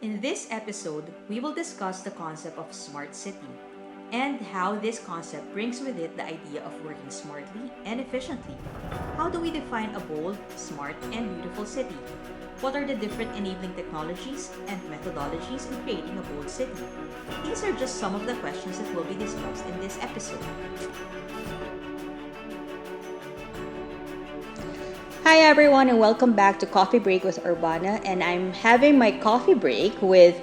In this episode, we will discuss the concept of smart city and how this concept brings with it the idea of working smartly and efficiently. How do we define a bold, smart, and beautiful city? What are the different enabling technologies and methodologies in creating a bold city? These are just some of the questions that will be discussed in this episode. Hi everyone and welcome back to Coffee Break with Urbana, and I'm having my coffee break with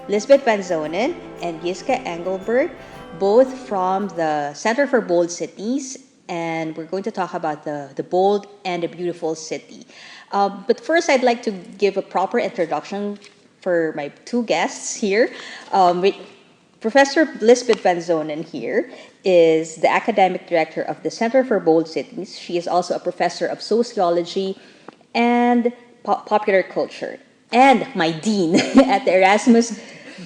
Lisbeth Van Zonen and Giska Engelberg, both from the Center for Bold Cities, and we're going to talk about the bold and the beautiful city. But first, I'd like to give a proper introduction for my two guests here. Professor Lisbeth Van Zonen here is the academic director of the Center for Bold Cities. She is also a professor of sociology and popular culture, and my dean at the Erasmus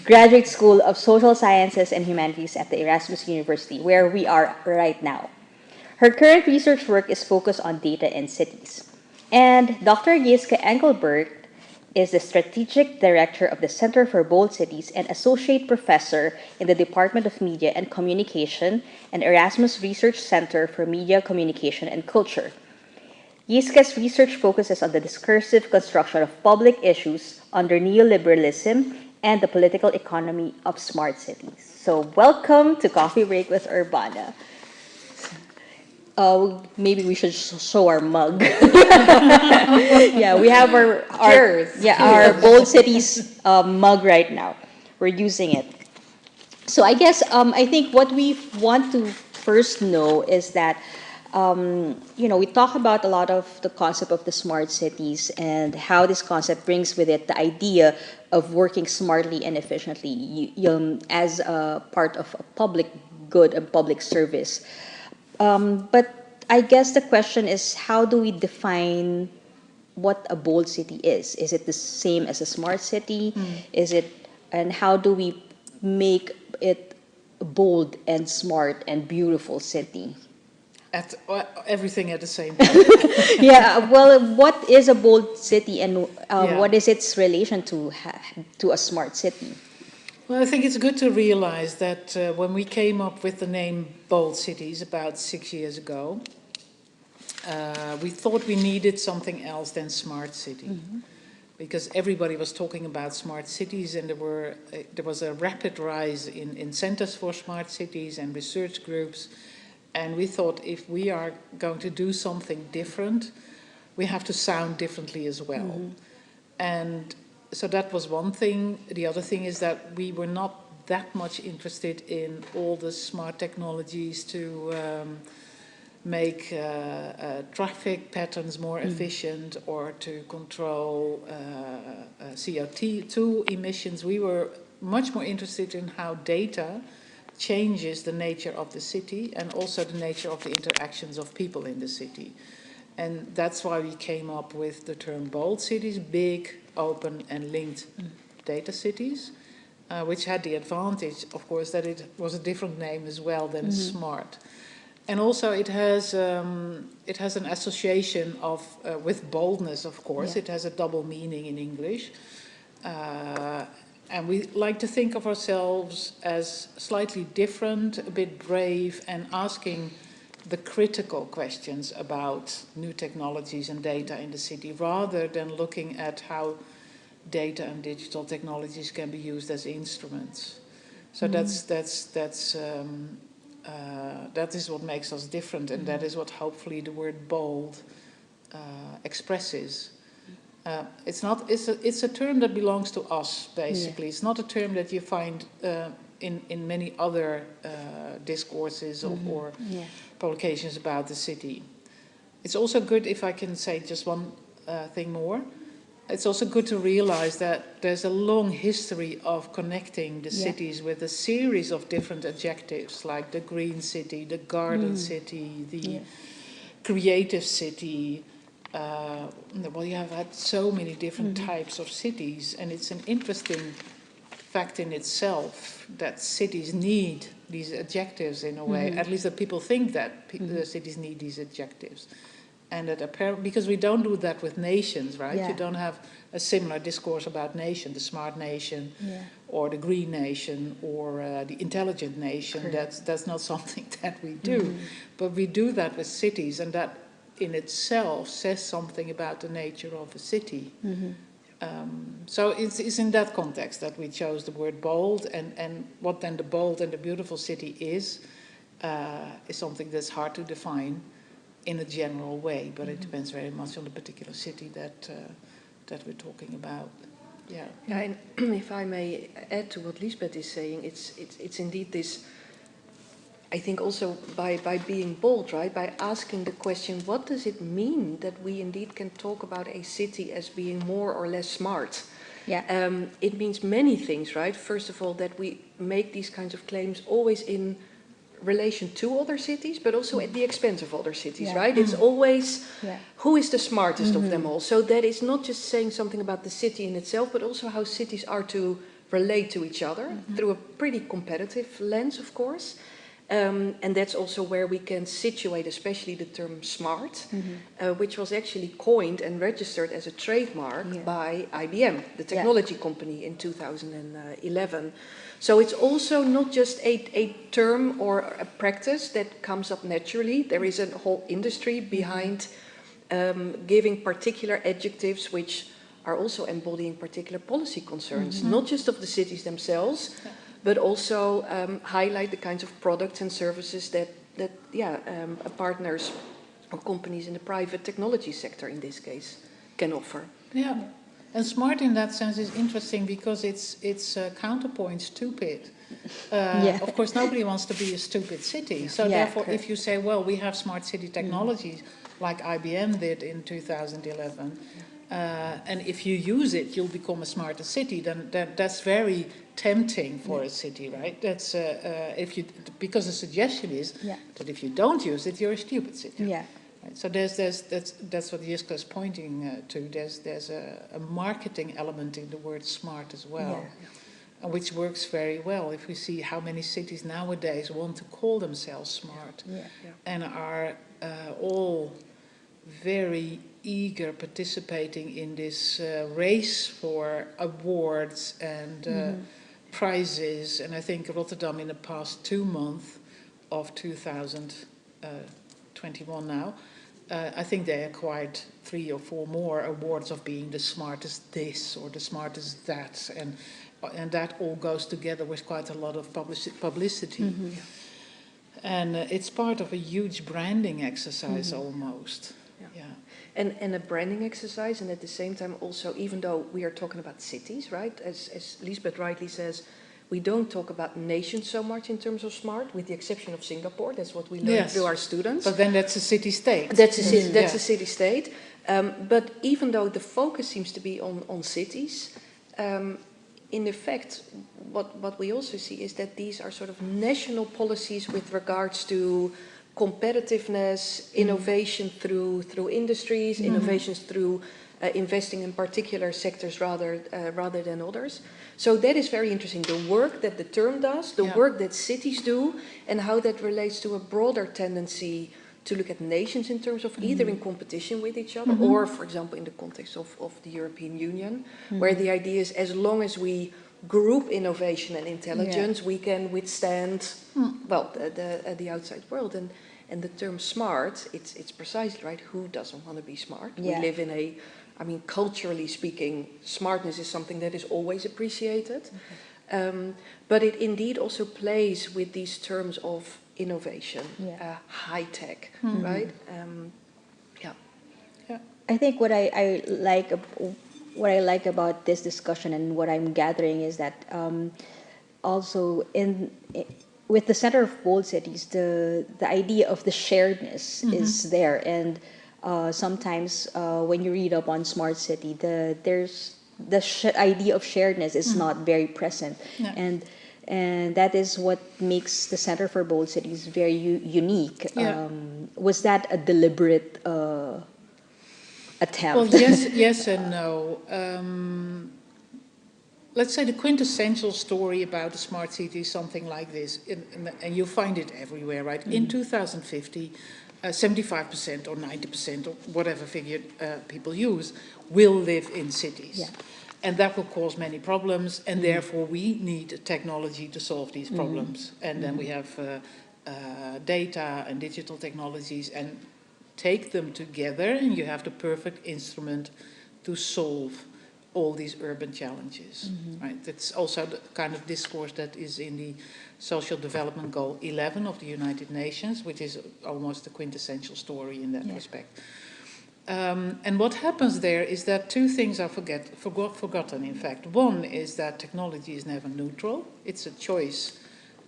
Graduate School of Social Sciences and Humanities at the Erasmus University, where we are right now. Her current research work is focused on data in cities. And Dr. Giska Engelberg is the Strategic Director of the Center for Bold Cities and Associate Professor in the Department of Media and Communication and Erasmus Research Center for Media, Communication, and Culture. Yiska's research focuses on the discursive construction of public issues under neoliberalism and the political economy of smart cities. So welcome to Coffee Break with Urbana. Maybe we should show our mug. Yeah, we have our Cheers. our Bold Cities mug right now. We're using it. So I think what we want to first know is that we talk about a lot of the concept of the smart cities and how this concept brings with it the idea of working smartly and efficiently as a part of a public good and public service. But I guess the question is, how do we define what a bold city is? Is it the same as a smart city? Is it, and how do we make it a bold and smart and beautiful city? Everything at the same time. Yeah, well, what is a bold city, and Yeah. what is its relation to a smart city? Well, I think it's good to realize that when we came up with the name Bold Cities about 6 years ago, we thought we needed something else than smart city. Because everybody was talking about smart cities, and there was a rapid rise in centers for smart cities and research groups. And we thought, if we are going to do something different, we have to sound differently as well. And so that was one thing. The other thing is that we were not that much interested in all the smart technologies to make traffic patterns more efficient or to control CO2 emissions. We were much more interested in how data changes the nature of the city and also the nature of the interactions of people in the city. And that's why we came up with the term bold cities, big, open and linked data cities, which had the advantage, of course, that it was a different name as well than smart. And also it has an association of with boldness, of course. Yeah. It has a double meaning in English. And we like to think of ourselves as slightly different, a bit brave, and asking the critical questions about new technologies and data in the city, rather than looking at how data and digital technologies can be used as instruments. So that is what makes us different, and that is what hopefully the word bold expresses. It's a term that belongs to us, basically. Yeah. It's not a term that you find in many other discourses or publications about the city. It's also good, if I can say just one thing more, it's also good to realize that there's a long history of connecting the cities with a series of different adjectives, like the green city, the garden city, the creative city. Well, you have had so many different types of cities, and it's an interesting fact in itself that cities need these adjectives in a way, at least that people think that the cities need these adjectives. And that apparently, because we don't do that with nations, right? Yeah. You don't have a similar discourse about nation, the smart nation, or the green nation, or the intelligent nation. That's not something that we do. But we do that with cities, and that in itself says something about the nature of a city. So it's in that context that we chose the word bold, and what then the bold and the beautiful city is something that's hard to define in a general way, but it depends very much on the particular city that we're talking about. Yeah. Yeah, and if I may add to what Lisbeth is saying, it's indeed this. I think also by being bold, right? By asking the question, what does it mean that we indeed can talk about a city as being more or less smart? Yeah. It means many things, right? First of all, that we make these kinds of claims always in relation to other cities, but also at the expense of other cities, right? It's always who is the smartest of them all. So that is not just saying something about the city in itself, but also how cities are to relate to each other through a pretty competitive lens, of course. And that's also where we can situate especially the term smart, which was actually coined and registered as a trademark by IBM, the technology company, in 2011. So it's also not just a term or a practice that comes up naturally. There is a whole industry behind giving particular adjectives which are also embodying particular policy concerns, not just of the cities themselves, but also highlight the kinds of products and services that partners or companies in the private technology sector, in this case, can offer. Yeah, and smart in that sense is interesting because it's counterpoint stupid. Of course, nobody wants to be a stupid city. So therefore, if you say, well, we have smart city technologies, like IBM did in 2011, and if you use it, you'll become a smarter city. Then that's very tempting for a city, right? That's because the suggestion is that if you don't use it, you're a stupid city. Yeah. Right? So that's what Jiska is pointing to. There's a marketing element in the word smart as well, which works very well. If we see how many cities nowadays want to call themselves smart and are all very eager participating in this race for awards and prizes. And I think Rotterdam in the past 2 months of 2021 now, I think they acquired 3 or 4 more awards of being the smartest this or the smartest that, and that all goes together with quite a lot of publicity. And it's part of a huge branding exercise almost. And a branding exercise, and at the same time also, even though we are talking about cities, right, as Lisbeth rightly says, we don't talk about nations so much in terms of smart, with the exception of Singapore. That's what we learn through our students. But then that's a city-state. That's a city-state. But even though the focus seems to be on cities, in effect, what we also see is that these are sort of national policies with regards to competitiveness, innovation through industries, innovations through investing in particular sectors rather than others. So that is very interesting. The work that the term does, the work that cities do, and how that relates to a broader tendency to look at nations in terms of either in competition with each other or, for example, in the context of the European Union, where the idea is as long as we group innovation and intelligence, we can withstand, the outside world. And the term smart, it's precisely right. Who doesn't want to be smart? We live in culturally speaking, smartness is something that is always appreciated. But it indeed also plays with these terms of innovation, high tech, right? I think what I like about this discussion and what I'm gathering is that also with the Center of Bold Cities, the idea of the sharedness is there, and sometimes when you read up on smart city, there's the idea of sharedness is not very present, and that is what makes the Center for Bold Cities very unique. Was that a deliberate attempt? Well, yes and no. Let's say the quintessential story about a smart city is something like this, and you find it everywhere, right? In 2050, 75% or 90% or whatever figure people use will live in cities. Yeah. And that will cause many problems, and therefore we need technology to solve these problems. And then we have data and digital technologies, and take them together, and you have the perfect instrument to solve all these urban challenges. Right? That's also the kind of discourse that is in the Social Development Goal 11 of the United Nations, which is almost the quintessential story in that respect. And what happens there is that two things are forgotten, in fact. One is that technology is never neutral. It's a choice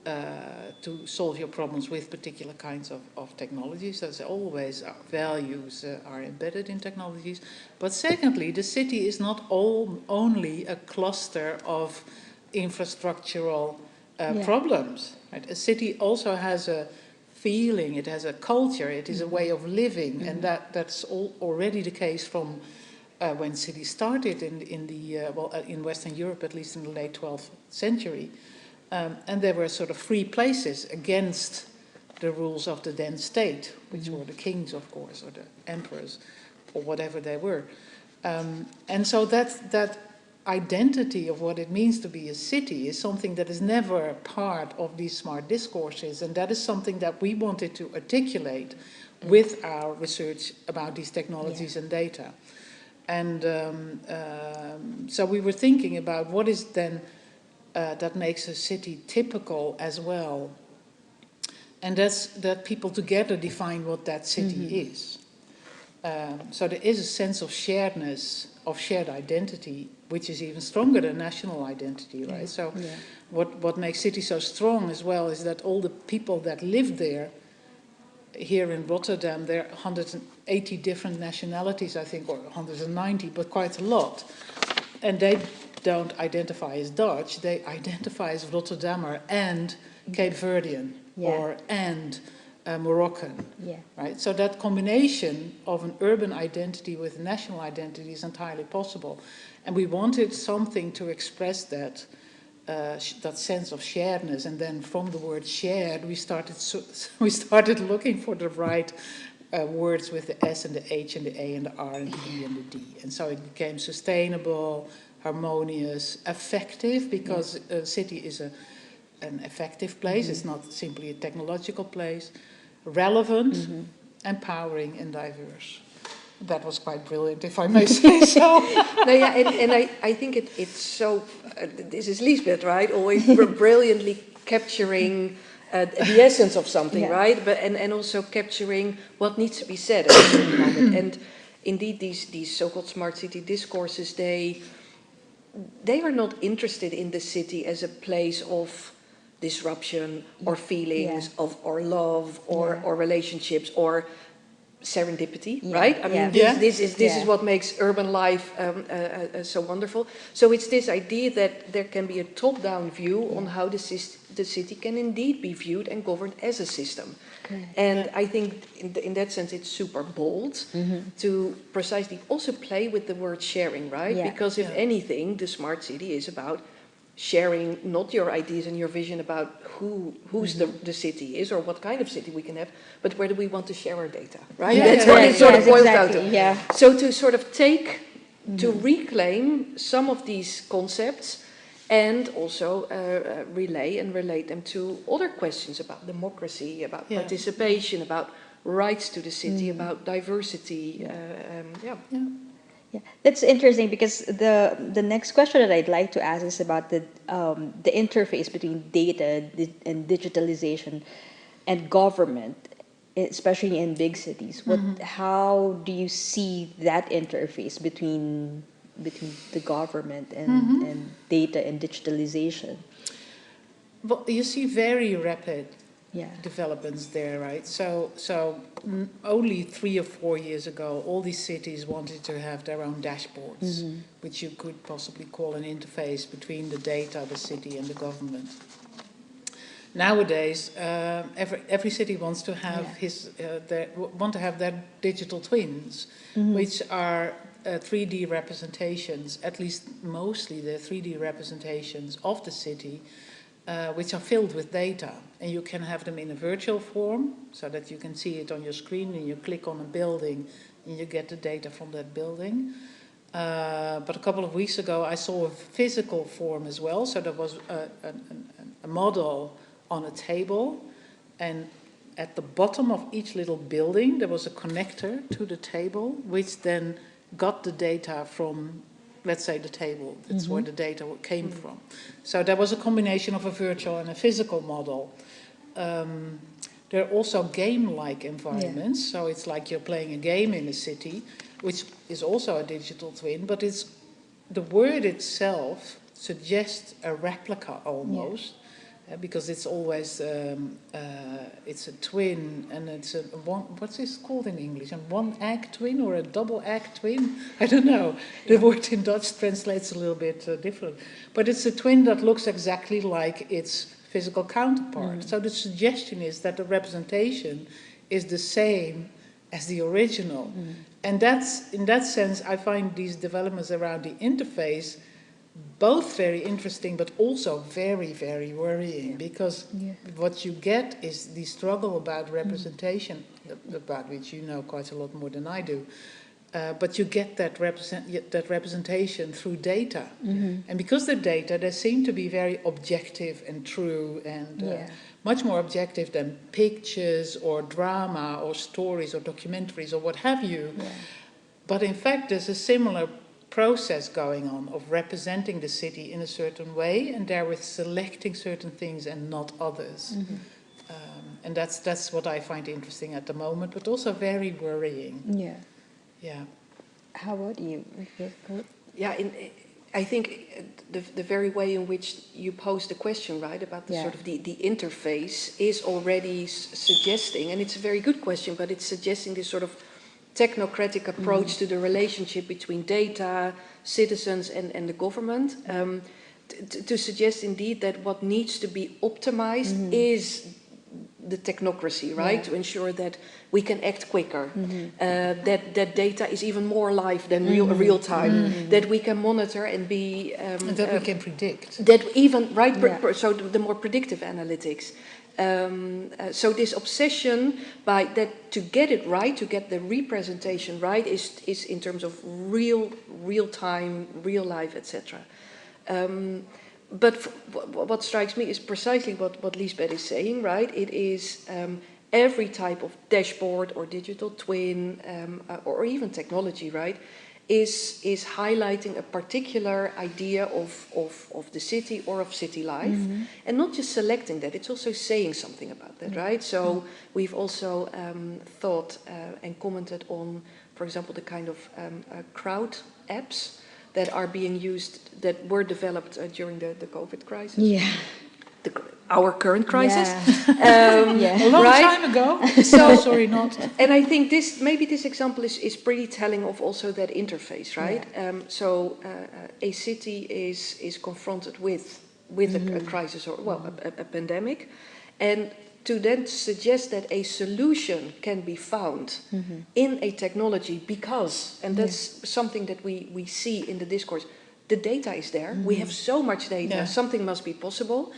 to solve your problems with particular kinds of technologies. There's always values are embedded in technologies. But secondly, the city is not only a cluster of infrastructural problems. Right? A city also has a feeling, it has a culture, it is a way of living, and that's already the case from when cities started in Western Europe, at least in the late 12th century. And they were sort of free places against the rules of the then state, which were the kings, of course, or the emperors, or whatever they were. And so that identity of what it means to be a city is something that is never part of these smart discourses, and that is something that we wanted to articulate with our research about these technologies and data. And so we were thinking about what is then that makes a city typical as well, and that's that people together define what that city is. So there is a sense of sharedness, of shared identity, which is even stronger than national identity, right? So what makes cities so strong as well is that all the people that live there, here in Rotterdam, there are 180 different nationalities, I think, or 190, but quite a lot. And they don't identify as Dutch, they identify as Rotterdammer and Cape Verdean and Moroccan, right? So that combination of an urban identity with a national identity is entirely possible. And we wanted something to express that, that sense of sharedness. And then from the word shared, we started looking for the right words with the S and the H and the A and the R and the E and the D. And so it became sustainable, harmonious, effective, because a city is an effective place. It's not simply a technological place. Relevant, empowering, and diverse. That was quite brilliant, if I may say so. No, yeah, and I think it's so. This is Lisbeth, right? Always brilliantly capturing the essence of something, right? But and also capturing what needs to be said at a certain moment. And indeed, these so-called smart city discourses, they are not interested in the city as a place of disruption or feelings of or love or relationships or serendipity, right? I mean, this is what makes urban life so wonderful. So it's this idea that there can be a top-down view on how the city can indeed be viewed and governed as a system. And I think in that sense it's super bold to precisely also play with the word sharing, right? Because if anything, the smart city is about sharing not your ideas and your vision about who's the city is or what kind of city we can have, but where do we want to share our data, right? That's what it sort of boils down to. So to sort of to reclaim some of these concepts and also relate them to other questions about democracy, about participation, about rights to the city, about diversity. Yeah, that's interesting, because the next question that I'd like to ask is about the interface between data and digitalization and government, especially in big cities. How do you see that interface between the government and data and digitalization? Well, you see very rapid developments there, right? So only 3 or 4 years ago, all these cities wanted to have their own dashboards, which you could possibly call an interface between the data, the city, and the government. Nowadays, every city wants to have their digital twins, which are 3D representations, at least mostly they're 3D representations of the city, which are filled with data. and you can have them in a virtual form so that you can see it on your screen and you click on a building and you get the data from that building. But a couple of weeks ago I saw a physical form as well, so there was a model on a table, and at the bottom of each little building there was a connector to the table which then got the data from, let's say, the table. That's where the data came from. So there was a combination of a virtual and a physical model. There are also game-like environments, so it's like you're playing a game in a city, which is also a digital twin, but it's the word itself suggests a replica almost, because it's always it's a twin, and it's a one. What's this called in English? A one-egg twin or a double-egg twin? I don't know. The word in Dutch translates a little bit different, but it's a twin that looks exactly like its physical counterpart. So the suggestion is that the representation is the same as the original. And that's, in that sense, I find these developments around the interface both very interesting, but also very, very worrying, because what you get is the struggle about representation, about which you know quite a lot more than I do. But you get that representation through data. And because the data, they seem to be very objective and true, and much more objective than pictures or drama or stories or documentaries or what have you. But in fact, there's a similar process going on of representing the city in a certain way, and therewith selecting certain things and not others. And that's what I find interesting at the moment, but also very worrying. Yeah. How about you? Yeah, I think the very way in which you pose the question, right, about the sort of the interface is already suggesting, and it's a very good question, but it's suggesting this sort of technocratic approach to the relationship between data, citizens, and the government, to suggest indeed that what needs to be optimized is the technocracy, right? To ensure that we can act quicker, that data is even more live than real time, that we can monitor and be... and that we can predict. That even, right, so the more predictive analytics. So this obsession by that, to get it right, to get the representation right, is in terms of real time, real life, etc. But what strikes me is precisely what Lisbeth is saying, right? It is every type of dashboard or digital twin or even technology, right, is highlighting a particular idea of the city or of city life, and not just selecting that, it's also saying something about that, right? So we've also thought and commented on, for example, the kind of crowd apps that are being used, that were developed during the COVID crisis. Our current crisis. A long time ago. So, sorry, not. And I think maybe this example is pretty telling of also that interface, right? So a city is confronted with a crisis, or a pandemic, and to then suggest that a solution can be found in a technology because, and that's something that we see in the discourse, the data is there, we have so much data, something must be possible.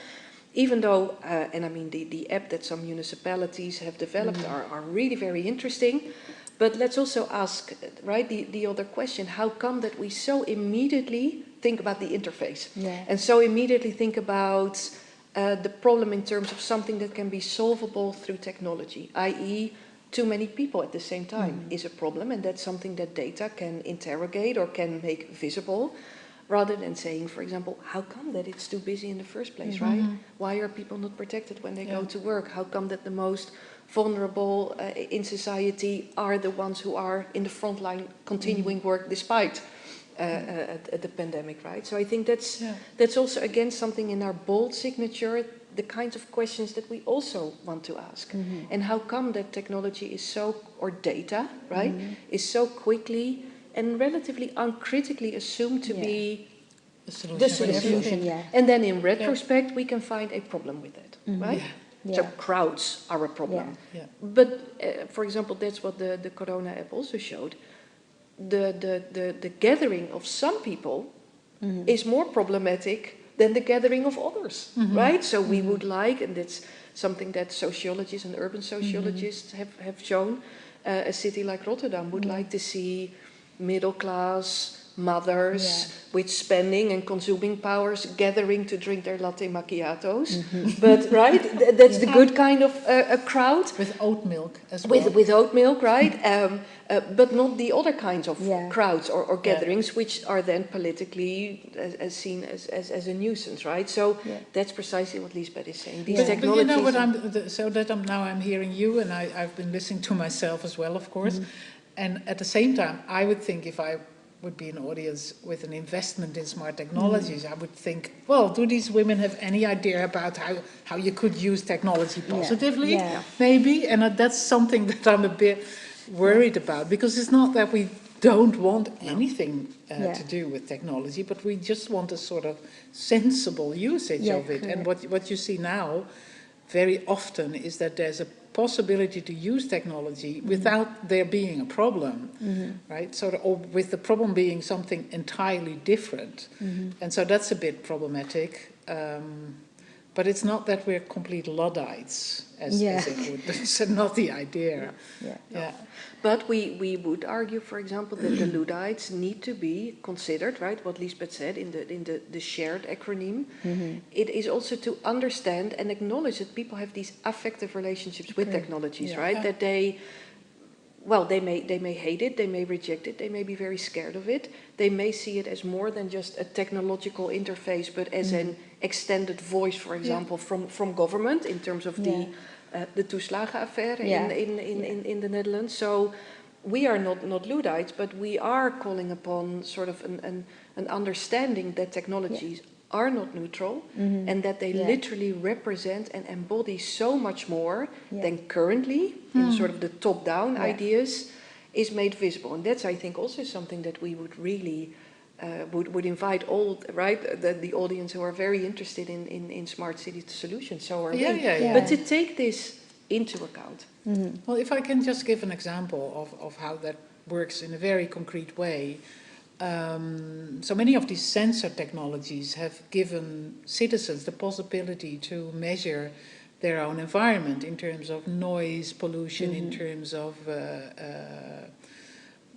Even though, and I mean the app that some municipalities have developed are really very interesting, but let's also ask, right, the other question, how come that we so immediately think about the interface and so immediately think about the problem in terms of something that can be solvable through technology, i.e. too many people at the same time is a problem, and that's something that data can interrogate or can make visible, rather than saying, for example, how come that it's too busy in the first place, right? Why are people not protected when they go to work? How come that the most vulnerable in society are the ones who are in the front line continuing work despite the pandemic, right? So I think that's also, again, something in our bold signature, the kinds of questions that we also want to ask. And how come that technology is so, or data, right, is so quickly and relatively uncritically assumed to be the solution. And then in retrospect, we can find a problem with it, right? So crowds are a problem. But, for example, that's what the Corona app also showed. The gathering of some people is more problematic than the gathering of others, right? So we would like, and that's something that sociologists and urban sociologists have shown, a city like Rotterdam would like to see middle class mothers with spending and consuming powers gathering to drink their latte macchiatos. But right, that's the good kind of a crowd. With oat milk as well. With oat milk, right? But not the other kinds of crowds or gatherings, which are then politically as seen as a nuisance, right? So that's precisely what Lisbeth is saying. These technologies. But you know what I'm hearing you, and I've been listening to myself as well, of course. And at the same time, I would think if I would be an audience with an investment in smart technologies, I would think, well, do these women have any idea about how you could use technology positively? Maybe. And that's something that I'm a bit worried about, because it's not that we don't want anything to do with technology, but we just want a sort of sensible usage of it. And what you see now very often is that there's a possibility to use technology without there being a problem, right? So, or with the problem being something entirely different. And so that's a bit problematic. But it's not that we're complete Luddites, as it would. That's not the idea. But we would argue, for example, that the Luddites need to be considered, right? What Lisbeth said in the shared acronym. It is also to understand and acknowledge that people have these affective relationships with technologies, right? That they may hate it, they may reject it, they may be very scared of it. They may see it as more than just a technological interface, but as an extended voice, for example, from government in terms of the toeslagenaffaire in the Netherlands. So we are not Luddites, but we are calling upon sort of an understanding that technologies are not neutral and that they literally represent and embody so much more than currently in sort of the top-down ideas is made visible. And that's, I think, also something that we would really would invite all, right, the audience who are very interested in smart city solutions. So are we. But to take this into account. Well, if I can just give an example of how that works in a very concrete way. So many of these sensor technologies have given citizens the possibility to measure their own environment in terms of noise, pollution, in terms of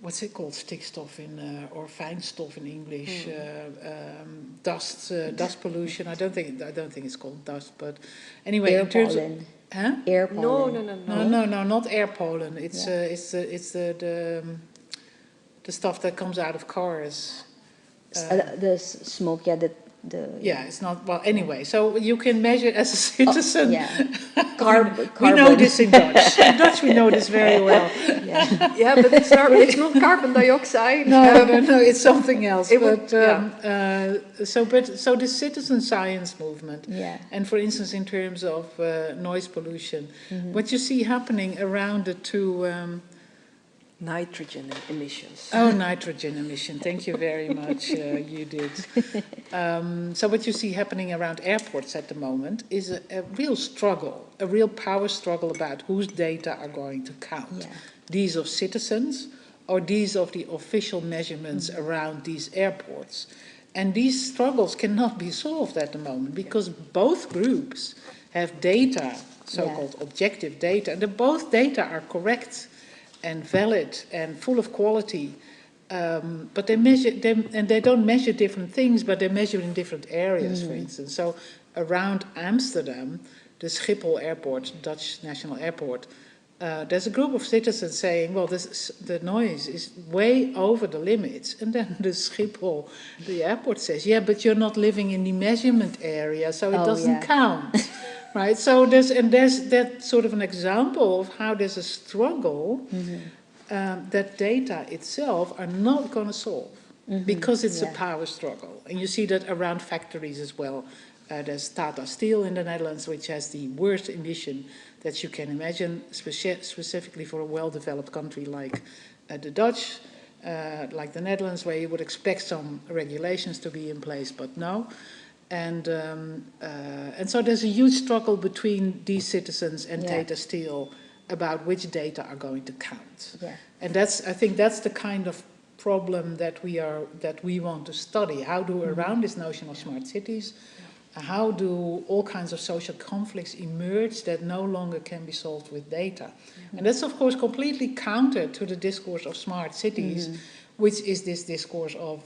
what's it called, stikstof or fijnstof in English, dust pollution. I don't think it's called dust, but anyway, air in terms pollen. Of Air pollen. No, not air pollen. It's the stuff that comes out of cars. The smoke, it's not, well, anyway, so you can measure as a citizen. Carbon. We know this in Dutch. In Dutch we know this very well. But it's not carbon dioxide. No, it's something else. So the citizen science movement, and for instance in terms of noise pollution, what you see happening around the two... nitrogen emissions. Oh, nitrogen emission. Thank you very much. You did. So what you see happening around airports at the moment is a real struggle, a real power struggle about whose data are going to count. These of citizens or these of the official measurements around these airports. And these struggles cannot be solved at the moment because both groups have data, so-called objective data, and both data are correct and valid and full of quality, but they measure them, and they don't measure different things, but they measure in different areas, for instance. So around Amsterdam, the Schiphol airport, Dutch national airport, there's a group of citizens saying, well, the noise is way over the limits. And then the Schiphol, the airport says, yeah, but you're not living in the measurement area, so it doesn't count. Right, so there's that sort of an example of how there's a struggle that data itself are not going to solve because it's a power struggle. And you see that around factories as well. There's Tata Steel in the Netherlands, which has the worst emission that you can imagine, specifically for a well-developed country like the Dutch, like the Netherlands, where you would expect some regulations to be in place, but no. And so there's a huge struggle between these citizens and Tata Steel about which data are going to count. And I think that's the kind of problem that we want to study. How do around this notion of smart cities, how do all kinds of social conflicts emerge that no longer can be solved with data? And that's of course completely counter to the discourse of smart cities, which is this discourse of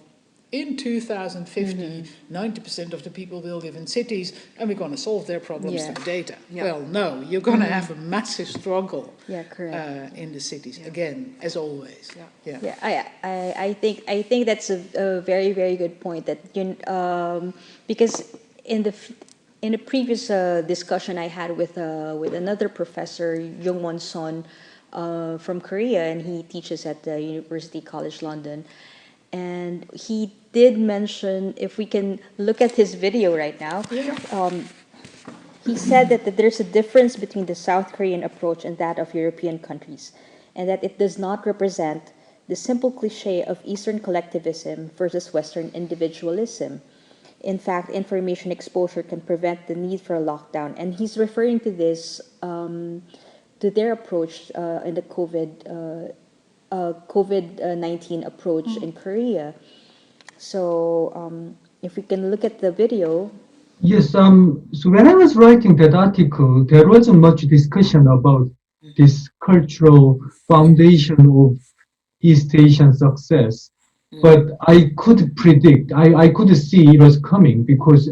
in 2050, 90% of the people will live in cities and we're going to solve their problems through data. Well, no, you're going to have a massive struggle in the cities, again, as always. I think that's a very, very good point, that because in the previous discussion I had with another professor, Jungwon Son, from Korea, and he teaches at the University College London, and he did mention, if we can look at his video right now, he said that there's a difference between the South Korean approach and that of European countries, and that it does not represent the simple cliche of Eastern collectivism versus Western individualism. In fact, information exposure can prevent the need for a lockdown. And he's referring to this, to their approach in the COVID-19 approach in Korea. So if we can look at the video. Yes, so when I was writing that article, there wasn't much discussion about this cultural foundation of East Asian success. But I could predict, I could see it was coming, because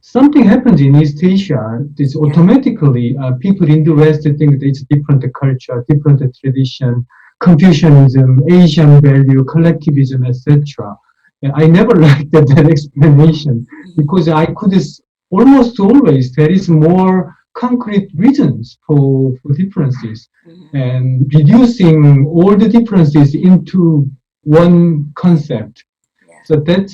something happens in East Asia. It's automatically people in the West think that it's different culture, different tradition, Confucianism, Asian value, collectivism, etc. I never liked that explanation, because I could almost always there is more concrete reasons for differences, and reducing all the differences into one concept. So that's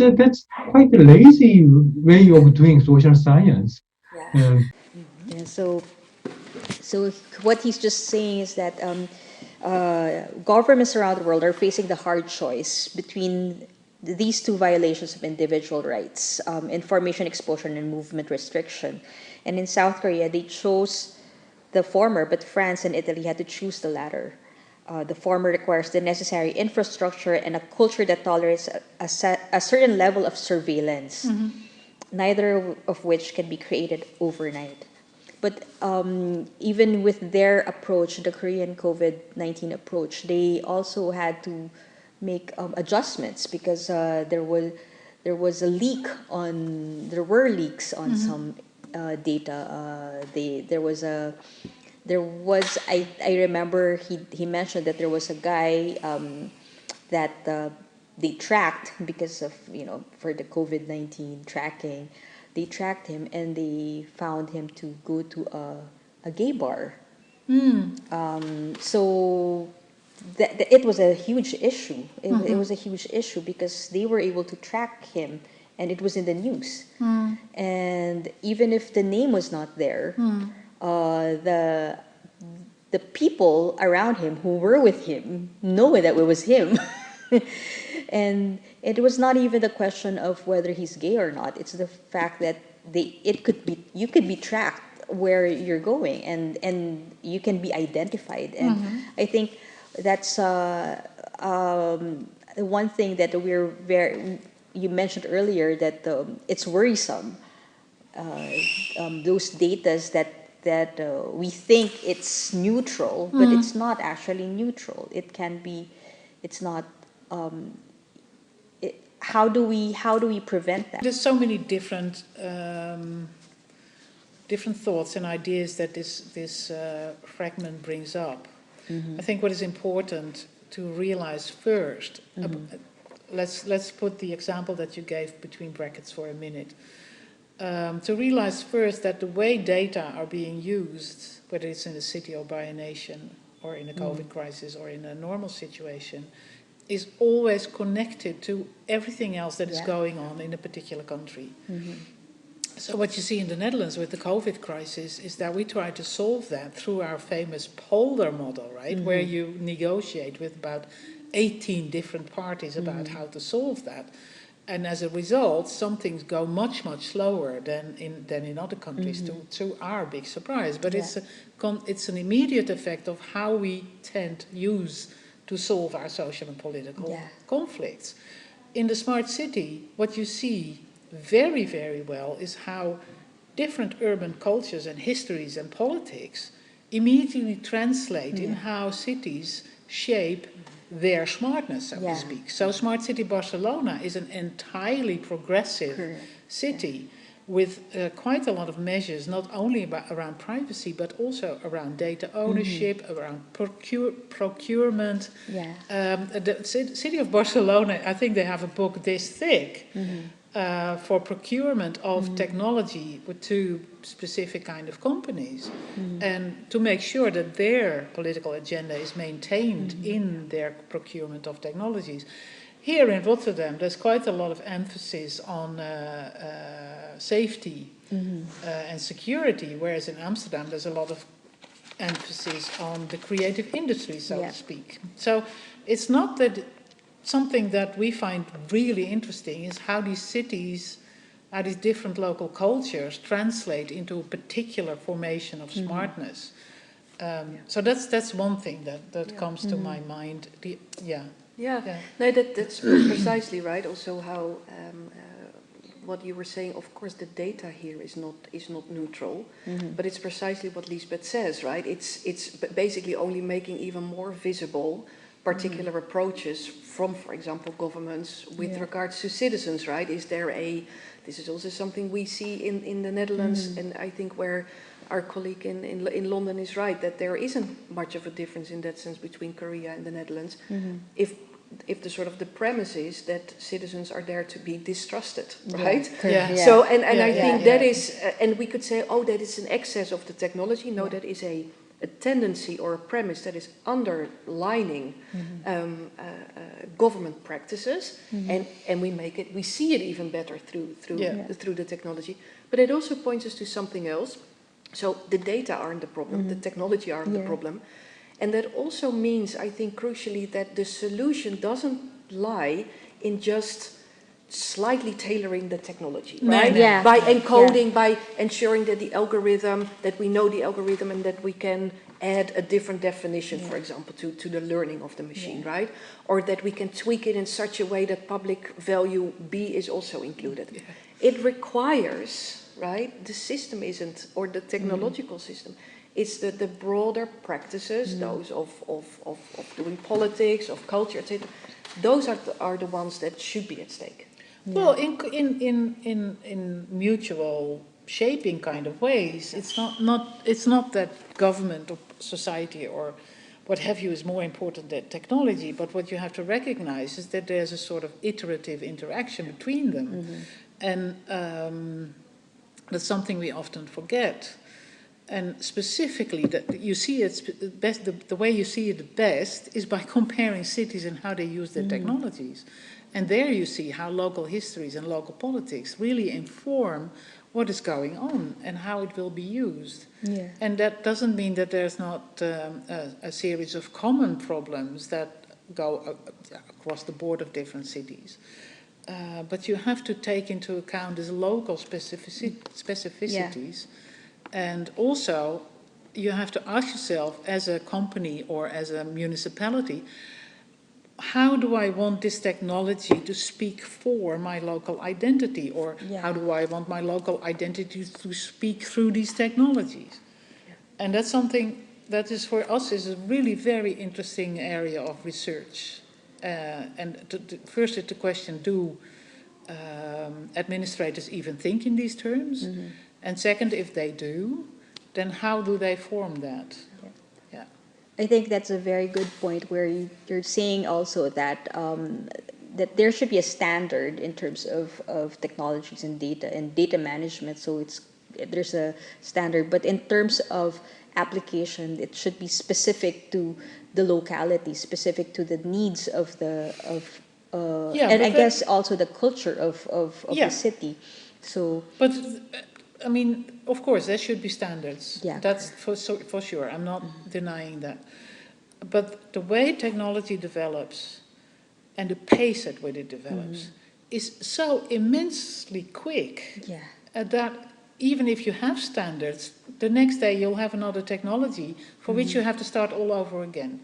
quite a lazy way of doing social science. So what he's just saying is that governments around the world are facing the hard choice between these two violations of individual rights: information exposure and movement restriction. And in South Korea, they chose the former, but France and Italy had to choose the latter. The former requires the necessary infrastructure and a culture that tolerates a certain level of surveillance, neither of which can be created overnight. But even with their approach, the Korean COVID-19 approach, they also had to make adjustments, because there were leaks on some data. I remember he mentioned that there was a guy that they tracked, because of, for the COVID-19 tracking, they tracked him and they found him to go to a gay bar. So it was a huge issue. It was a huge issue because they were able to track him, and it was in the news. And even if the name was not there, the people around him who were with him know that it was him. And it was not even the question of whether he's gay or not. It's the fact that you could be tracked where you're going, and you can be identified. And I think that's one thing that you mentioned earlier, that it's worrisome. Those datas that we think it's neutral, but it's not actually neutral. It can be. It's not. How do we prevent that? There's so many different thoughts and ideas that this fragment brings up. I think what is important to realize first. Let's put the example that you gave between brackets for a minute. To realize first that the way data are being used, whether it's in a city or by a nation, or in a COVID crisis, or in a normal situation, is always connected to everything else that is going on in a particular country. So what you see in the Netherlands with the COVID crisis is that we try to solve that through our famous polder model, right? Where you negotiate with about 18 different parties about how to solve that. And as a result, some things go much, much slower than in other countries, to our big surprise. But it's an immediate effect of how we tend to use to solve our social and political Yeah. conflicts. In the smart city, what you see very, very well is how different urban cultures and histories and politics immediately translate in how cities shape their smartness, so to speak. So Smart City Barcelona is an entirely progressive Correct. city with quite a lot of measures, not only around privacy, but also around data ownership, around procurement. Yeah. The city of Barcelona, I think they have a book this thick for procurement of technology with 2 specific kind of companies, and to make sure that their political agenda is maintained in their procurement of technologies. Here in Rotterdam, there's quite a lot of emphasis on safety and security, whereas in Amsterdam there's a lot of emphasis on the creative industry, so to speak. So it's not that something that we find really interesting is how these cities, how these different local cultures translate into a particular formation of smartness. So that's one thing that comes to my mind. No, that's precisely right. Also, how what you were saying. Of course, the data here is not neutral, but it's precisely what Lisbeth says, right? It's basically only making even more visible particular approaches from, for example, governments with regards to citizens, right? This is also something we see in the Netherlands, and I think where our colleague in London is right, that there isn't much of a difference in that sense between Korea and the Netherlands. If the sort of the premise is that citizens are there to be distrusted, right? So, and I think that is, and we could say, oh, that is an excess of the technology. No, that is a tendency or a premise that is underlining government practices, and we see it even better through the technology. But it also points us to something else. So the data aren't the problem, the technology aren't the problem. And that also means, I think, crucially, that the solution doesn't lie in just slightly tailoring the technology, right? By encoding, by ensuring that that we know the algorithm and that we can add a different definition, for example, to the learning of the machine, right? Or that we can tweak it in such a way that public value B is also included. It requires, right, the system isn't, or the technological system, it's the broader practices, those of doing politics, of culture, etc. Those are the ones that should be at stake. Well, in mutual shaping kind of ways, it's not that government or society or what have you is more important than technology, but what you have to recognize is that there's a sort of iterative interaction between them, and that's something we often forget. And specifically, that you see it best. The way you see it best is by comparing cities and how they use their technologies. And there you see how local histories and local politics really inform what is going on and how it will be used. And that doesn't mean that there's not a series of common problems that go across the board of different cities. But you have to take into account these local specificities. And also, you have to ask yourself, as a company or as a municipality, how do I want this technology to speak for my local identity? Or how do I want my local identity to speak through these technologies? And that's something that is, for us, is a really very interesting area of research. And first is the question, do administrators even think in these terms? And second, if they do, then how do they form that? I think that's a very good point where you're saying also that that there should be a standard in terms of technologies and data management. So there's a standard, but in terms of application, it should be specific to the locality, specific to the needs of and I guess also the culture of the city. So, but I mean, of course, there should be standards. That's for sure. I'm not denying that. But the way technology develops and the pace at which it develops is so immensely quick that even if you have standards, the next day you'll have another technology for which you have to start all over again.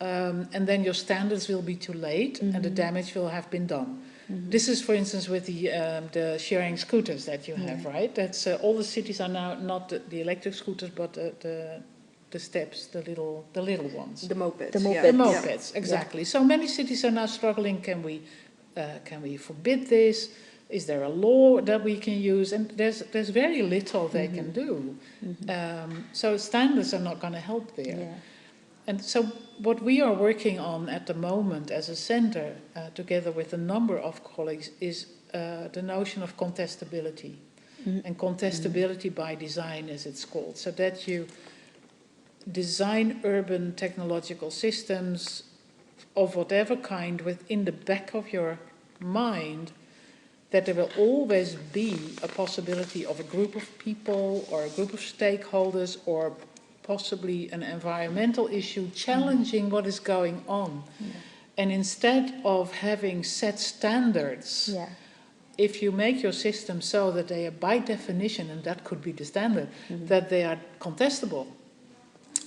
and then your standards will be too late, and the damage will have been done. This is, for instance, with the sharing scooters that you have, right? That's all the cities are now not the electric scooters, but the steps, the little ones. The mopeds. The mopeds. The mopeds, exactly. So many cities are now struggling. Can we forbid this? Is there a law that we can use? And there's very little they can do. So standards are not going to help there. Yeah. And so what we are working on at the moment as a center, together with a number of colleagues, is the notion of contestability. And contestability by design, as it's called. So that you design urban technological systems of whatever kind within the back of your mind, that there will always be a possibility of a group of people or a group of stakeholders or possibly an environmental issue challenging what is going on. And instead of having set standards, if you make your system so that they are by definition, and that could be the standard, that they are contestable,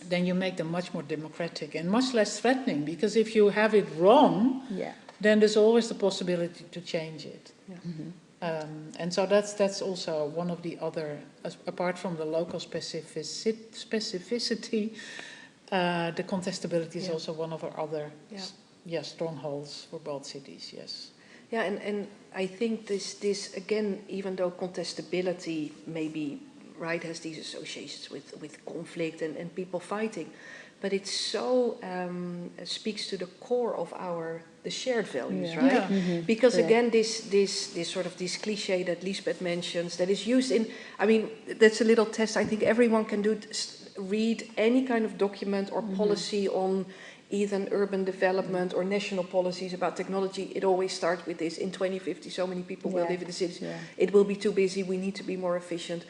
then you make them much more democratic and much less threatening, because if you have it wrong, then there's always the possibility to change it. And so that's also one of the other, apart from the local specificity, the contestability is also one of our other strongholds for both cities, yes. Yeah, and I think this again, even though contestability maybe, right, has these associations with conflict and people fighting, but it so speaks to the core of the shared values, right? Because again, this sort of this cliche that Lisbeth mentions, that is used in, I mean, that's a little test I think everyone can do, read any kind of document or policy on either urban development or national policies about technology. It always starts with this: in 2050 so many people will live in the cities, it will be too busy, we need to be more efficient.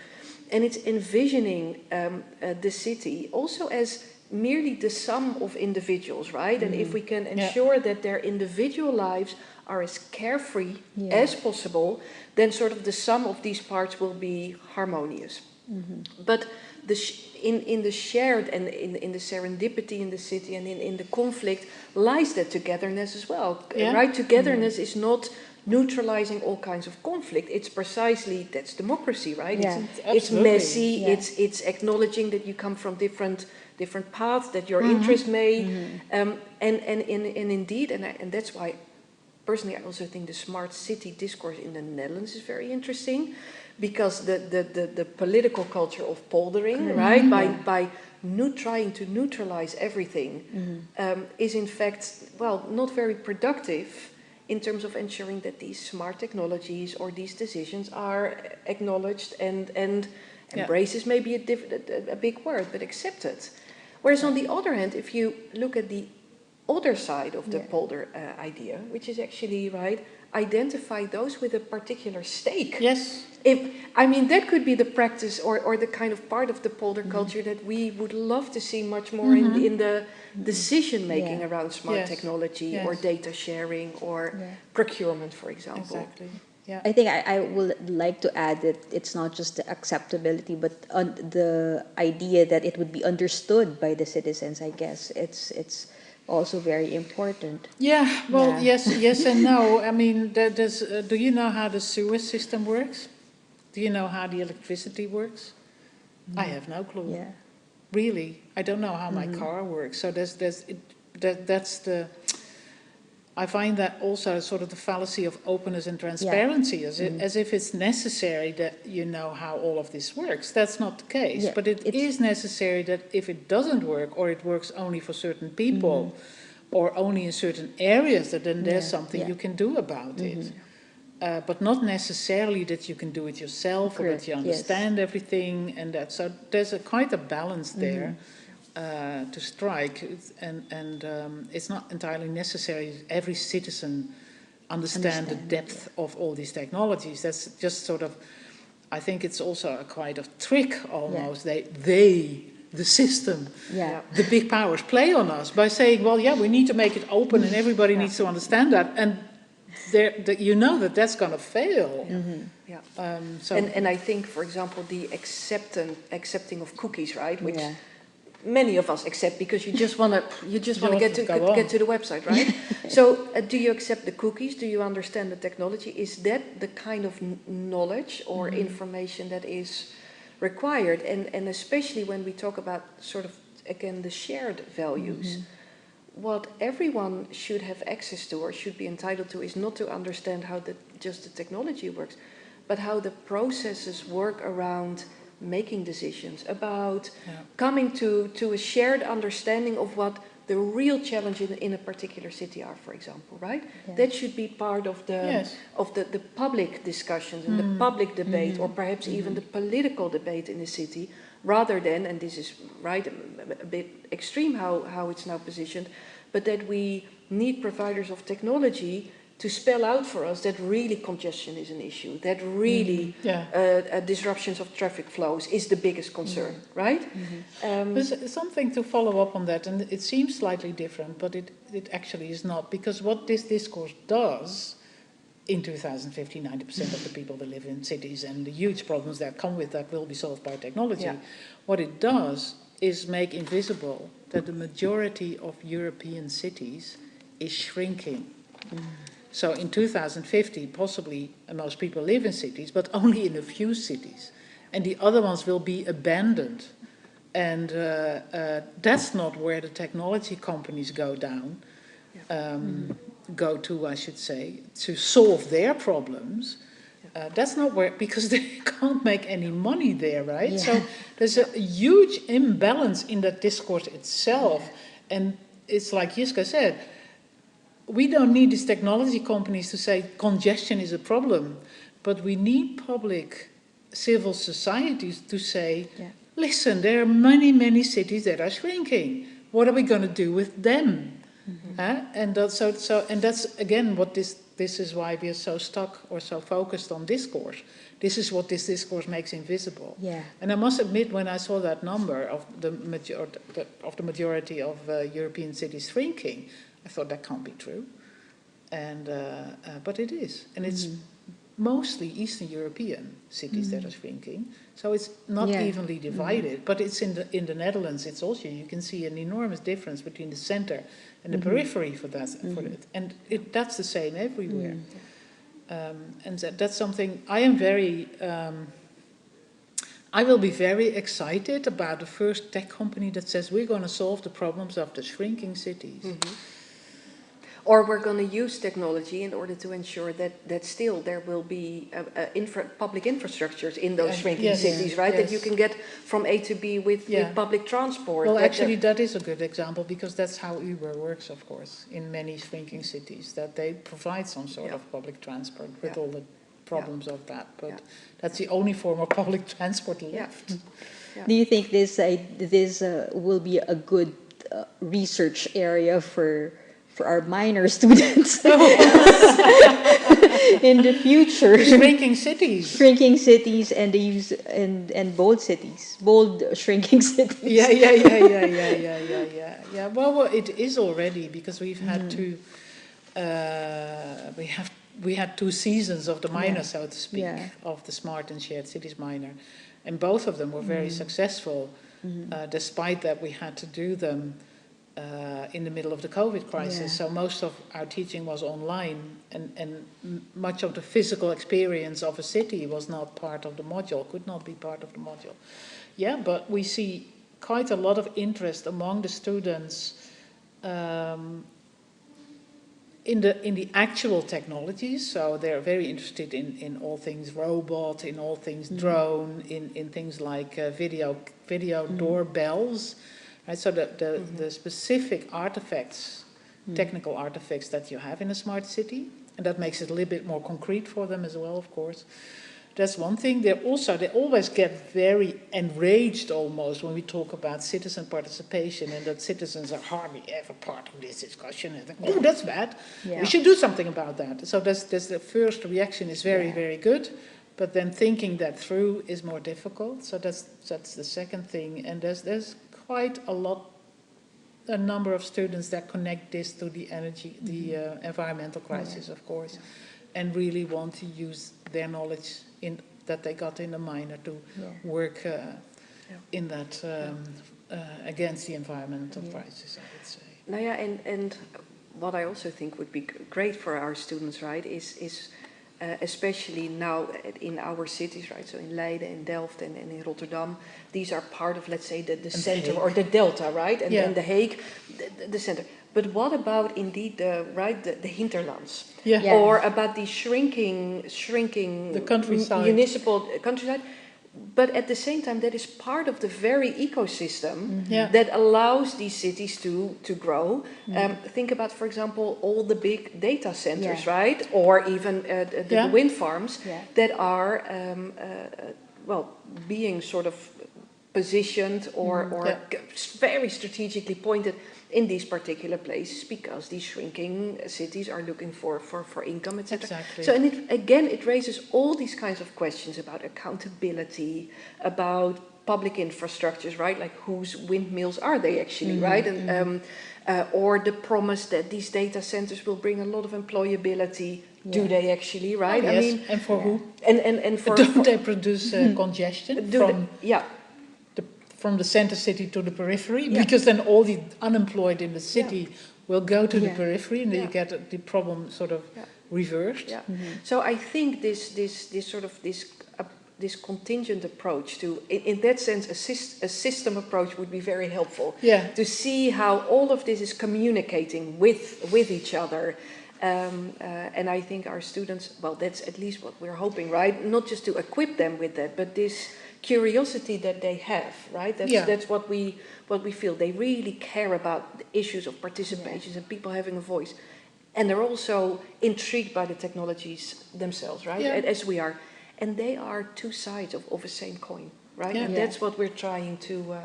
And it's envisioning the city also as merely the sum of individuals, right? And if we can ensure that their individual lives are as carefree as possible, then sort of the sum of these parts will be harmonious. But in the shared and in the serendipity in the city and in the conflict lies that togetherness as well, right? Togetherness is not neutralizing all kinds of conflict. It's precisely, that's democracy, right? It's messy, it's acknowledging that you come from different paths, that your interests may, and indeed, and that's why personally I also think the smart city discourse in the Netherlands is very interesting, because the political culture of poldering, right, by trying to neutralize everything, is in fact, well, not very productive in terms of ensuring that these smart technologies or these decisions are acknowledged and embrace is maybe a big word, but accepted. Whereas on the other hand, if you look at the other side of the polder idea, which is actually, right, identify those with a particular stake. Yes. I mean, that could be the practice or the kind of part of the polder culture that we would love to see much more in the decision-making around smart technology or data sharing or procurement, for example. Exactly. Yeah. I think I would like to add that it's not just the acceptability, but the idea that it would be understood by the citizens. I guess it's also very important. Yeah. Well, yes and no. I mean, do you know how the sewer system works? Do you know how the electricity works? I have no clue. Yeah. Really, I don't know how my car works. So that's the. I find that also sort of the fallacy of openness and transparency, as if it's necessary that you know how all of this works. That's not the case. But it is necessary that if it doesn't work, or it works only for certain people, or only in certain areas, that then there's something you can do about it. But not necessarily that you can do it yourself, or that you understand everything, and that. So there's quite a balance there. To strike, and it's not entirely necessary that every citizen understand the depth of all these technologies. That's just sort of, I think it's also a kind of trick almost. The system, the big powers play on us by saying, well, we need to make it open and everybody needs to understand that, and you know that's going to fail. And I think, for example, the accepting of cookies, right, which many of us accept because you just want to get to the website, right? So do you accept the cookies? Do you understand the technology? Is that the kind of knowledge or information that is required? And especially when we talk about sort of, again, the shared values, what everyone should have access to or should be entitled to is not to understand how just the technology works, but how the processes work around making decisions, about coming to a shared understanding of what the real challenge in a particular city are, for example, right? Yeah. That should be part of the public discussions and the public debate, or perhaps even the political debate in the city, rather than, and this is right a bit extreme how it's now positioned, but that we need providers of technology to spell out for us that really congestion is an issue, that really disruptions of traffic flows is the biggest concern, right? There's something to follow up on that, and it seems slightly different, but it actually is not, because what this discourse does, in 2050, 90% of the people that live in cities and the huge problems that come with that will be solved by technology. What it does is make invisible that the majority of European cities is shrinking. So in 2050, possibly most people live in cities, but only in a few cities. And the other ones will be abandoned. And that's not where the technology companies go to, I should say, to solve their problems. That's not where, because they can't make any money there, right? Yeah. So there's a huge imbalance in that discourse itself. And it's like Jiska said, we don't need these technology companies to say congestion is a problem, but we need public civil societies to say, listen, there are many, many cities that are shrinking. What are we going to do with them? And that's again what this is why we are so stuck or so focused on discourse. This is what this discourse makes invisible. Yeah. And I must admit, when I saw that number of the majority of European cities shrinking, I thought that can't be true, and but it is, and it's mostly Eastern European cities that are shrinking. So it's not evenly divided, but it's in the Netherlands. It's also, you can see an enormous difference between the center and the periphery for that, and that's the same everywhere. And that's something I am very. I will be very excited about the first tech company that says we're going to solve the problems of the shrinking cities. Or we're going to use technology in order to ensure that still there will be public infrastructures in those shrinking cities, right? Yes. That you can get from A to B with public transport. Well, actually, that is a good example, because that's how Uber works, of course, in many shrinking cities, that they provide some sort of public transport with all the problems of that. But that's the only form of public transport left. Do you think this will be a good research area for our minor students in the future? Shrinking cities and the use and bold shrinking cities. Yeah. Well, it is already, because we've had we had 2 seasons of the minor, so to speak, of the Smart and Shared Cities minor, and both of them were very successful. Despite that, we had to do them in the middle of the COVID crisis. So most of our teaching was online, and much of the physical experience of a city was not part of the module, could not be part of the module. Yeah, but we see quite a lot of interest among the students in the actual technologies. So they're very interested in all things robot, in all things drone, in things like video doorbells. Right, so the specific artifacts, technical artifacts that you have in a smart city, and that makes it a little bit more concrete for them as well, of course. That's one thing. They always get very enraged almost when we talk about citizen participation, and that citizens are hardly ever part of this discussion. And think, oh, that's bad. Yeah. We should do something about that. So that's the first reaction is very, very good, but then thinking that through is more difficult. So that's the second thing. And there's quite a number of students that connect this to the environmental crisis, of course, and really want to use their knowledge that they got in the minor to work in that against the environmental crisis, I would say. Nou ja, and what I also think would be great for our students, right, is especially now in our cities, right, so in Leiden, in Delft, and in Rotterdam, these are part of, let's say, the center or the delta, right, and then The Hague, the center. But what about indeed the hinterlands, or about the shrinking the countryside, municipal countryside? But at the same time, that is part of the very ecosystem that allows these cities to grow. Think about, for example, all the big data centers, right? Or even the wind farms that are, being sort of positioned or very strategically pointed in these particular places because these shrinking cities are looking for income, etc. Exactly. So, and it raises all these kinds of questions about accountability, about public infrastructures, right? Like whose windmills are they actually, right? And or the promise that these data centers will bring a lot of employability. Do they actually, right? Oh, yes. I mean, and for who? And for don't they produce congestion from the center city to the periphery? Because then all the unemployed in the city will go to the periphery, and then you get the problem sort of reversed. Yeah. So I think this contingent approach to, in that sense, a system approach would be very helpful. Yeah. To see how all of this is communicating with each other. And I think our students, well, that's at least what we're hoping, right? Not just to equip them with that, but this curiosity that they have, right? That's what we feel. They really care about the issues of participation and people having a voice. And they're also intrigued by the technologies themselves, right? As we are. And they are two sides of a same coin, right? And that's what we're trying to,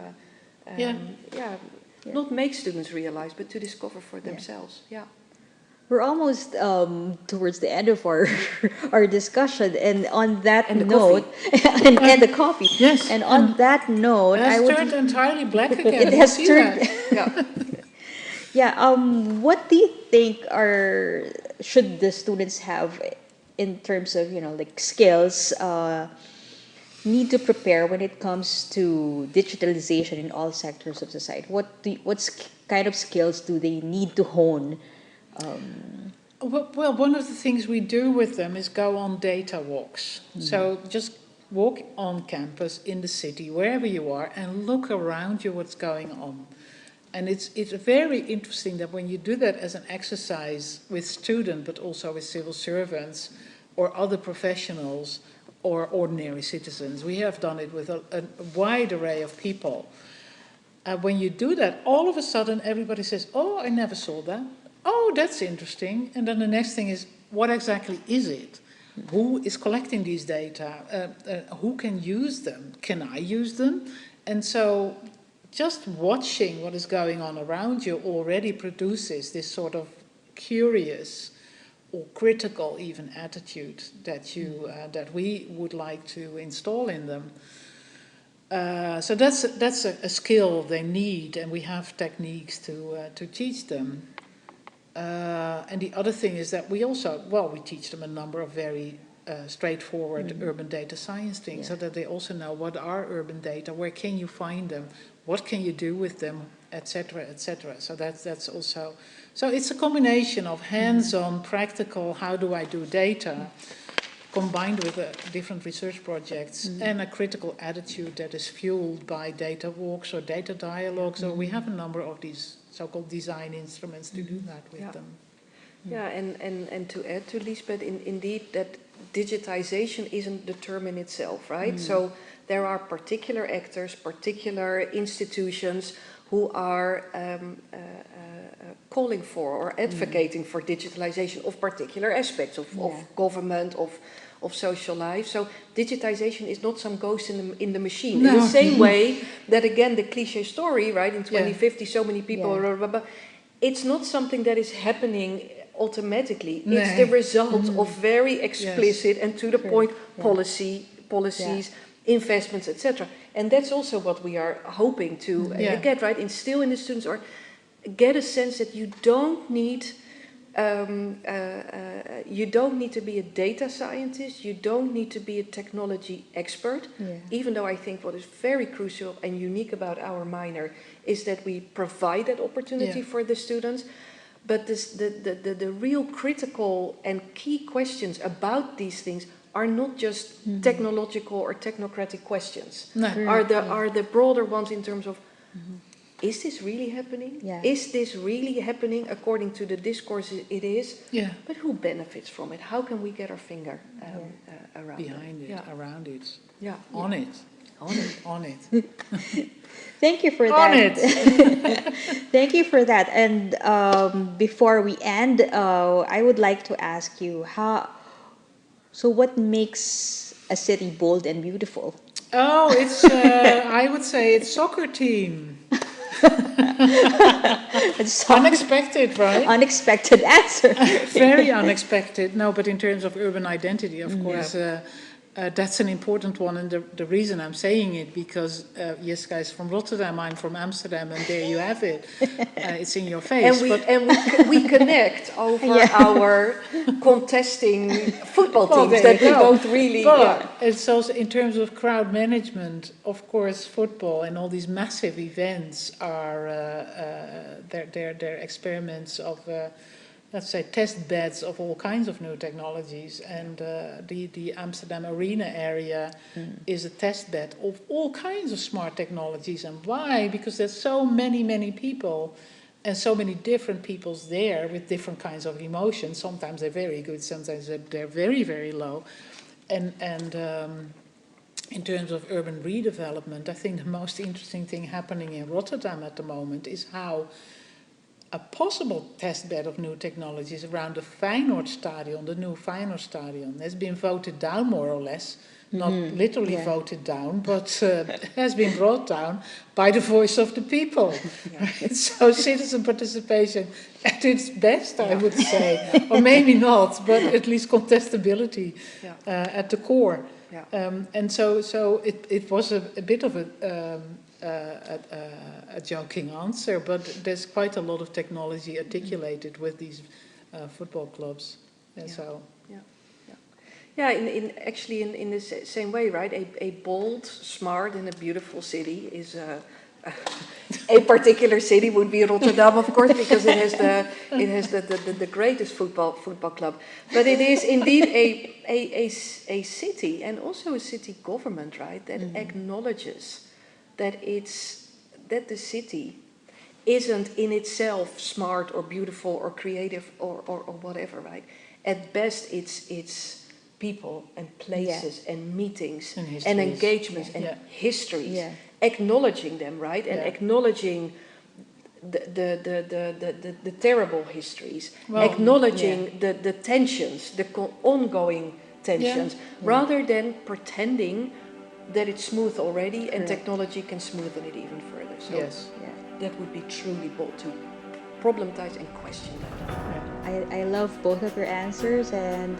not make students realize, but to discover for themselves. Yeah. We're almost towards the end of our discussion, and on that note, and the coffee. Yes. And on that note, it has turned entirely black again. It has turned. Yeah. What do you think should the students have in terms of like skills need to prepare when it comes to digitalization in all sectors of society? What kind of skills do they need to hone? Well, one of the things we do with them is go on data walks. So just walk on campus, in the city, wherever you are, and look around you what's going on. And it's very interesting that when you do that as an exercise with students, but also with civil servants or other professionals or ordinary citizens, we have done it with a wide array of people. When you do that, all of a sudden everybody says, oh, I never saw that. Oh, that's interesting. And then the next thing is, what exactly is it? Who is collecting these data? Who can use them? Can I use them? And so just watching what is going on around you already produces this sort of curious or critical even attitude that we would like to install in them. So that's a skill they need, and we have techniques to teach them. And the other thing is that we teach them a number of very straightforward urban data science things, so that they also know what are urban data, where can you find them, what can you do with them, etc., etc. So that's also, so it's a combination of hands-on, practical, how do I do data, combined with different research projects, and a critical attitude that is fueled by data walks or data dialogues. So we have a number of these so-called design instruments to do that with them. Yeah, and to add to Lisbeth, indeed, that digitization isn't the term in itself, right? So there are particular actors, particular institutions who are calling for or advocating for digitalization of particular aspects of government, of social life. So digitization is not some ghost in the machine. No. In the same way that, again, the cliche story, right, in 2050 so many people, it's not something that is happening automatically. No. It's the result of very explicit and to the point policies, investments, etc. And that's also what we are hoping to get, right, instill in the students, or get a sense that you don't need you don't need to be a data scientist, you don't need to be a technology expert, even though I think what is very crucial and unique about our minor is that we provide that opportunity for the students. But the real critical and key questions about these things are not just technological or technocratic questions. No. Are the broader ones in terms of, is this really happening? Yeah. Is this really happening according to the discourse it is? Yeah. But who benefits from it? How can we get our finger around Behind it, around it, Yeah. on it, On it. on it. Thank you for On that. it. Thank you for that. And before we end, I would like to ask you so what makes a city bold and beautiful? Oh, it's, I would say it's soccer team. It's Unexpected, right? unexpected answer. Very unexpected. No, but in terms of urban identity, of course, that's an important one. And the reason I'm saying it, because yes, guys, from Rotterdam, I'm from Amsterdam, and there you have it. It's in your face. And we connect over our contesting football teams there that you we go. both really. But it's also in terms of crowd management. Of course, football and all these massive events are they're experiments of. Let's say test beds of all kinds of new technologies, and the Amsterdam Arena area is a test bed of all kinds of smart technologies. And why? Because there's so many people, and so many different peoples there with different kinds of emotions. Sometimes they're very good, sometimes they're very low. And in terms of urban redevelopment, I think the most interesting thing happening in Rotterdam at the moment is how a possible testbed of new technologies around the Feyenoord Stadion, the new Feyenoord Stadion, has been voted down more or less, not literally voted down, but has been brought down by the voice of the people. Right? So citizen participation at its best, I would say, or maybe not, but at least contestability at the core. And so it was a bit of a joking answer, but there's quite a lot of technology articulated with these football clubs, and so. In the same way, right? A bold, smart, and a beautiful city is a particular city would be Rotterdam, of course, because it has the greatest football club. But it is indeed a city, and also a city government, right? That acknowledges that the city isn't in itself smart or beautiful or creative or whatever, right? At best, it's people and places and meetings and engagements and histories, acknowledging them, right? And acknowledging the terrible histories, acknowledging the tensions, the ongoing tensions, rather than pretending that it's smooth already and technology can smoothen it even further. So that would be truly bold to problematize and question that. I love both of your answers, and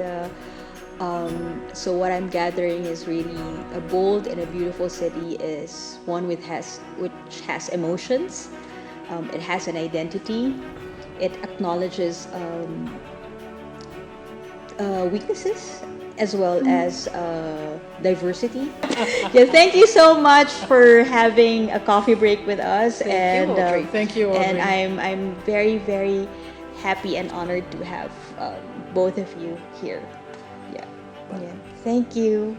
so what I'm gathering is really a bold and a beautiful city is one which has emotions. It has an identity. It acknowledges weaknesses as well as diversity. Thank you so much for having a coffee break with us. Thank you, Audrey. And I'm very, very happy and honored to have both of you here. Thank you.